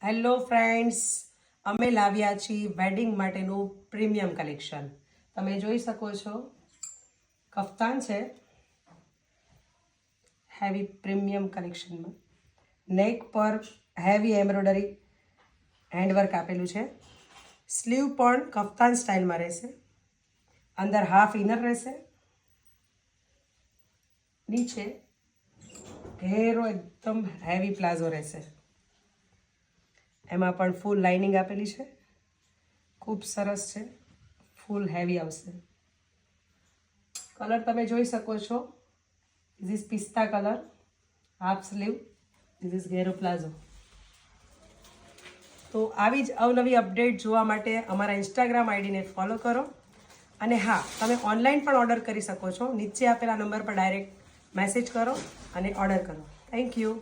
Hello friends, અમે લાવ્યા છીએ વેડિંગ માટેનું પ્રીમિયમ કલેક્શન. તમે જોઈ શકો છો, કફતાન છે હેવી પ્રીમિયમ કલેક્શનમાં. નેક પર હેવી એમ્બ્રોઇડરી હેન્ડવર્ક આપેલું છે. સ્લીવ પણ કફતાન સ્ટાઇલમાં રહેશે. અંદર હાફ ઇનર રહેશે. નીચે ઘેરો એકદમ હેવી પ્લાઝો રહેશે. એમાં પણ ફૂલ લાઇનિંગ આપેલી છે. ખૂબ સરસ છે, ફૂલ હેવી આવશે. કલર તમે જોઈ શકો છો. ધીસ ઇઝ પિસ્તા colour, half sleeve, this is ઘેરો પ્લાઝો. તો આવી જ અવનવી અપડેટ જોવા માટે અમારા ઇન્સ્ટાગ્રામ આઈડીને ફોલો કરો. અને હા, તમે ઓનલાઈન પણ ઓર્ડર કરી શકો છો. નીચે આપેલા નંબર પર ડાયરેક્ટ મેસેજ કરો અને ઓર્ડર કરો. Thank you.